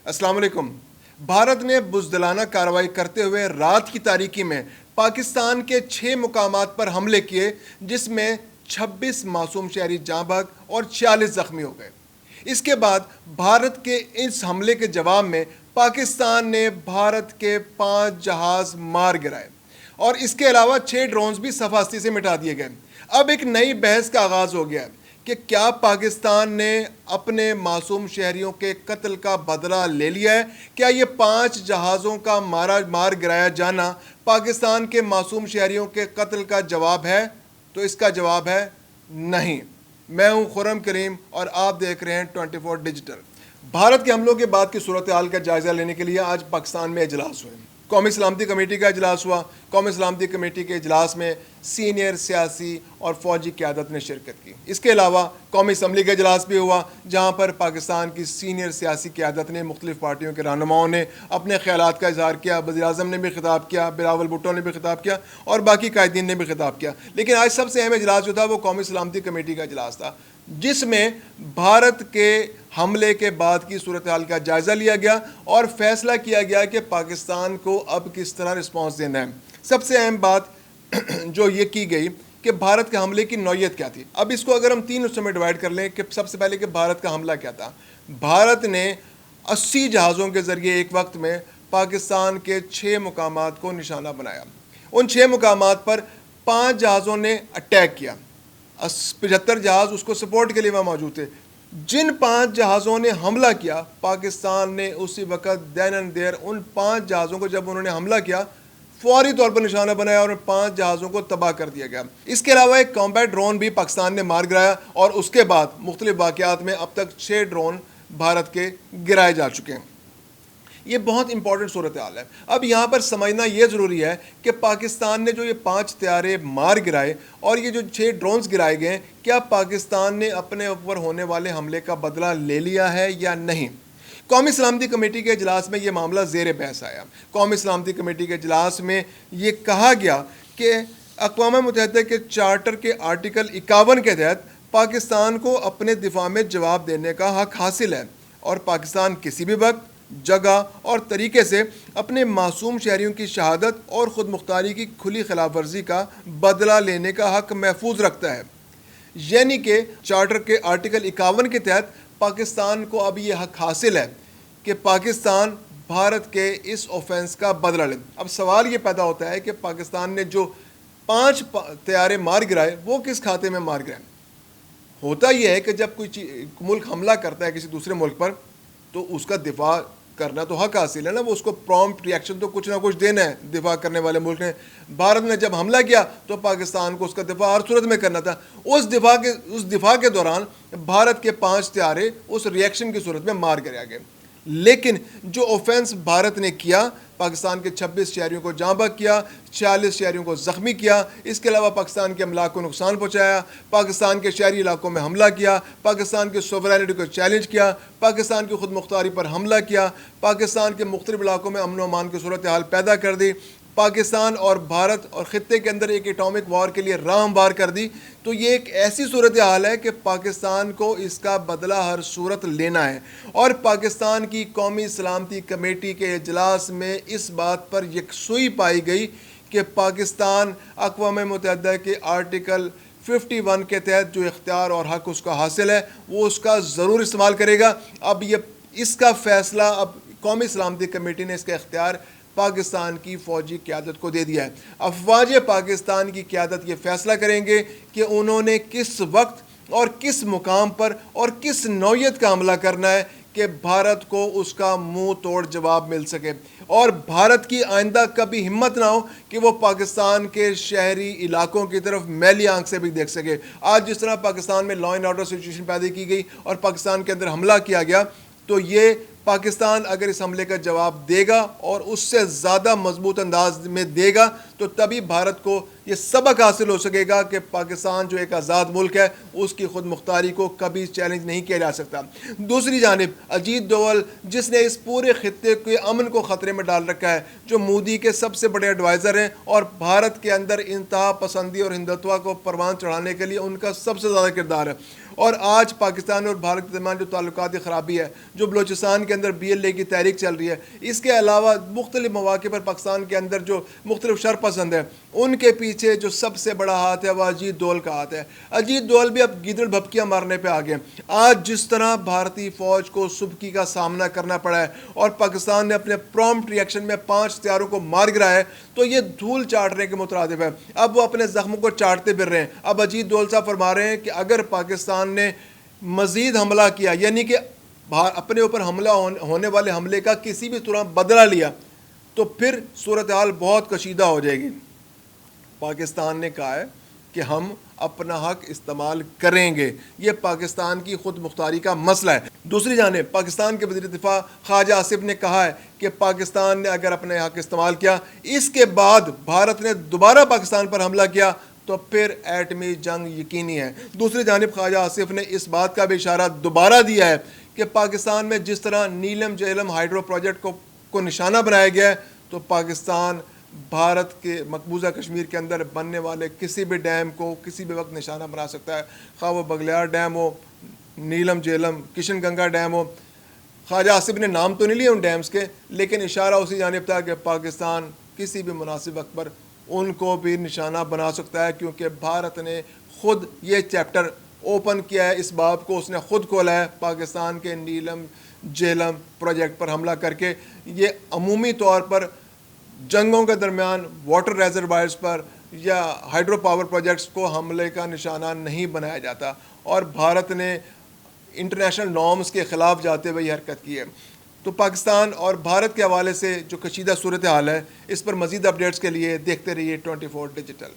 السلام علیکم۔ بھارت نے بزدلانہ کارروائی کرتے ہوئے رات کی تاریکی میں پاکستان کے 6 مقامات پر حملے کیے، جس میں 26 معصوم شہری جاں بحق اور 46 زخمی ہو گئے۔ اس کے بعد بھارت کے اس حملے کے جواب میں پاکستان نے بھارت کے 5 جہاز مار گرائے اور اس کے علاوہ 6 ڈرونز بھی صفحہ ہستی سے مٹا دیے گئے۔ اب ایک نئی بحث کا آغاز ہو گیا ہے کہ کیا پاکستان نے اپنے معصوم شہریوں کے قتل کا بدلہ لے لیا ہے؟ کیا یہ 5 جہازوں کا مار گرایا جانا پاکستان کے معصوم شہریوں کے قتل کا جواب ہے؟ تو اس کا جواب ہے نہیں۔ میں ہوں خرم کریم اور آپ دیکھ رہے ہیں 24 ڈیجیٹل۔ بھارت کے حملوں کے بعد کی صورتحال کا جائزہ لینے کے لیے آج پاکستان میں اجلاس ہوئے۔ قومی سلامتی کمیٹی کا اجلاس ہوا۔ قومی سلامتی کمیٹی کے اجلاس میں سینئر سیاسی اور فوجی قیادت نے شرکت کی۔ اس کے علاوہ قومی اسمبلی کا اجلاس بھی ہوا، جہاں پر پاکستان کی سینئر سیاسی قیادت نے، مختلف پارٹیوں کے رہنماؤں نے اپنے خیالات کا اظہار کیا۔ وزیر اعظم نے بھی خطاب کیا، بلاول بھٹو نے بھی خطاب کیا اور باقی قائدین نے بھی خطاب کیا۔ لیکن آج سب سے اہم اجلاس جو تھا وہ قومی سلامتی کمیٹی کا اجلاس تھا، جس میں بھارت کے حملے کے بعد کی صورتحال کا جائزہ لیا گیا اور فیصلہ کیا گیا کہ پاکستان کو اب کس طرح رسپانس دینا ہے۔ سب سے اہم بات جو یہ کی گئی کہ بھارت کے حملے کی نوعیت کیا تھی۔ اب اس کو اگر ہم 3 حصوں میں ڈیوائیڈ کر لیں کہ سب سے پہلے کہ بھارت کا حملہ کیا تھا۔ بھارت نے 80 جہازوں کے ذریعے ایک وقت میں پاکستان کے 6 مقامات کو نشانہ بنایا۔ ان 6 مقامات پر 5 جہازوں نے اٹیک کیا، 75 جہاز اس کو سپورٹ کے لیے وہاں موجود تھے۔ جن 5 جہازوں نے حملہ کیا، پاکستان نے اسی وقت دین اینڈ دیر ان 5 جہازوں کو، جب انہوں نے حملہ کیا، فوری طور پر نشانہ بنایا اور 5 جہازوں کو تباہ کر دیا گیا۔ اس کے علاوہ ایک کمبیٹ ڈرون بھی پاکستان نے مار گرایا اور اس کے بعد مختلف واقعات میں اب تک 6 ڈرون بھارت کے گرائے جا چکے ہیں۔ یہ بہت امپورٹنٹ صورتحال ہے۔ اب یہاں پر سمجھنا یہ ضروری ہے کہ پاکستان نے جو یہ 5 طیارے مار گرائے اور یہ جو 6 ڈرونز گرائے گئے، کیا پاکستان نے اپنے اوپر ہونے والے حملے کا بدلہ لے لیا ہے یا نہیں؟ قومی سلامتی کمیٹی کے اجلاس میں یہ معاملہ زیر بحث آیا۔ قومی سلامتی کمیٹی کے اجلاس میں یہ کہا گیا کہ اقوام متحدہ کے چارٹر کے آرٹیکل 51 کے تحت پاکستان کو اپنے دفاع میں جواب دینے کا حق حاصل ہے اور پاکستان کسی بھی وقت، جگہ اور طریقے سے اپنے معصوم شہریوں کی شہادت اور خود مختاری کی کھلی خلاف ورزی کا بدلہ لینے کا حق محفوظ رکھتا ہے۔ یعنی کہ چارٹر کے آرٹیکل 51 کے تحت پاکستان کو اب یہ حق حاصل ہے کہ پاکستان بھارت کے اس اوفینس کا بدلہ لے۔ اب سوال یہ پیدا ہوتا ہے کہ پاکستان نے جو 5 طیارے مار گرائے وہ کس کھاتے میں مار گرائے؟ ہوتا یہ ہے کہ جب کوئی ملک حملہ کرتا ہے کسی دوسرے ملک پر تو اس کا دفاع کرنا تو حق حاصل ہے نا، وہ اس کو پرومپٹ ری ایکشن تو کچھ نہ کچھ دینا ہے دفاع کرنے والے ملک نے۔ بھارت نے جب حملہ کیا تو پاکستان کو اس کا دفاع ہر صورت میں کرنا تھا۔ اس دفاع کے دوران بھارت کے 5 طیارے اس ری ایکشن کی صورت میں مار گرائے گئے۔ لیکن جو اوفینس بھارت نے کیا، پاکستان کے 26 شہریوں کو جاں بحق کیا، 46 شہریوں کو زخمی کیا، اس کے علاوہ پاکستان کے املاک کو نقصان پہنچایا، پاکستان کے شہری علاقوں میں حملہ کیا، پاکستان کی سوورینٹی کو چیلنج کیا، پاکستان کی خود مختاری پر حملہ کیا، پاکستان کے مختلف علاقوں میں امن و امان کی صورتحال پیدا کر دی، پاکستان اور بھارت اور خطے کے اندر ایک ایٹامک وار کے لیے راہ ہموار کر دی، تو یہ ایک ایسی صورتحال ہے کہ پاکستان کو اس کا بدلہ ہر صورت لینا ہے۔ اور پاکستان کی قومی سلامتی کمیٹی کے اجلاس میں اس بات پر یکسوئی پائی گئی کہ پاکستان اقوام متحدہ کے آرٹیکل 51 کے تحت جو اختیار اور حق اس کا حاصل ہے وہ اس کا ضرور استعمال کرے گا۔ اب اس کا فیصلہ اب قومی سلامتی کمیٹی نے اس کا اختیار پاکستان کی فوجی قیادت کو دے دیا ہے۔ افواج پاکستان کی قیادت یہ فیصلہ کریں گے کہ انہوں نے کس وقت اور کس مقام پر اور کس نوعیت کا حملہ کرنا ہے کہ بھارت کو اس کا منہ توڑ جواب مل سکے اور بھارت کی آئندہ کبھی ہمت نہ ہو کہ وہ پاکستان کے شہری علاقوں کی طرف میلی آنکھ سے بھی دیکھ سکے۔ آج جس طرح پاکستان میں لا اینڈ آرڈر سچویشن پیدا کی گئی اور پاکستان کے اندر حملہ کیا گیا، تو یہ پاکستان اگر اس حملے کا جواب دے گا اور اس سے زیادہ مضبوط انداز میں دے گا تو تبھی بھارت کو یہ سبق حاصل ہو سکے گا کہ پاکستان جو ایک آزاد ملک ہے اس کی خود مختاری کو کبھی چیلنج نہیں کیا جا سکتا۔ دوسری جانب اجیت ڈوول، جس نے اس پورے خطے کے امن کو خطرے میں ڈال رکھا ہے، جو مودی کے سب سے بڑے ایڈوائزر ہیں اور بھارت کے اندر انتہا پسندی اور ہندوتوا کو پروان چڑھانے کے لیے ان کا سب سے زیادہ کردار ہے، اور آج پاکستان اور بھارت کے درمیان جو تعلقاتی خرابی ہے، جو بلوچستان کے اندر BLA کی تحریک چل رہی ہے، اس کے علاوہ مختلف مواقع پر پاکستان کے اندر جو مختلف شر پسند ہیں، ان کے پیچھے جو سب سے بڑا ہاتھ ہے وہ اجیت دول کا ہاتھ ہے۔ اجیت دول بھی اب گیدڑ بھپکیاں مارنے پہ آ گئے۔ آج جس طرح بھارتی فوج کو سبکی کا سامنا کرنا پڑا ہے اور پاکستان نے اپنے پرومپٹ ری ایکشن میں 5 ہتھیاروں کو مار گرایا ہے، تو یہ دھول چاٹنے کے مترادف ہے۔ اب وہ اپنے زخموں کو چاٹتے پھر رہے ہیں۔ اب اجیت دول صاحب فرما رہے ہیں کہ اگر پاکستان نے مزید حملہ کیا، یعنی کہ اپنے اوپر حملہ ہونے والے حملے کا کسی بھی طرح بدلہ لیا، تو پھر صورتحال بہت کشیدہ ہو جائے گی۔ پاکستان نے کہا ہے کہ ہم اپنا حق استعمال کریں گے، یہ پاکستان کی خود مختاری کا مسئلہ ہے۔ دوسری جانب پاکستان کے وزیر دفاع خواجہ آصف نے کہا ہے کہ پاکستان نے اگر اپنے حق استعمال کیا، اس کے بعد بھارت نے دوبارہ پاکستان پر حملہ کیا، تو پھر ایٹمی جنگ یقینی ہے۔ دوسری جانب خواجہ آصف نے اس بات کا بھی اشارہ دوبارہ دیا ہے کہ پاکستان میں جس طرح نیلم جہلم ہائیڈرو پروجیکٹ کو نشانہ بنایا گیا ہے، تو پاکستان بھارت کے مقبوضہ کشمیر کے اندر بننے والے کسی بھی ڈیم کو کسی بھی وقت نشانہ بنا سکتا ہے، خواہ وہ بگلیار ڈیم ہو، نیلم جہلم، کشن گنگا ڈیم ہو۔ خواجہ آصف نے نام تو نہیں لیے ان ڈیمز کے، لیکن اشارہ اسی جانب تھا کہ پاکستان کسی بھی مناسب وقت پر ان کو بھی نشانہ بنا سکتا ہے، کیونکہ بھارت نے خود یہ چیپٹر اوپن کیا ہے، اس باب کو اس نے خود کھولا ہے پاکستان کے نیلم جہلم پروجیکٹ پر حملہ کر کے۔ یہ عمومی طور پر جنگوں کے درمیان واٹر ریزروائرز پر یا ہائیڈرو پاور پروجیکٹس کو حملے کا نشانہ نہیں بنایا جاتا، اور بھارت نے انٹرنیشنل نارمز کے خلاف جاتے ہوئے یہ حرکت کی ہے۔ تو پاکستان اور بھارت کے حوالے سے جو کشیدہ صورتحال ہے، اس پر مزید اپڈیٹس کے لیے دیکھتے رہیے 24 ڈیجیٹل۔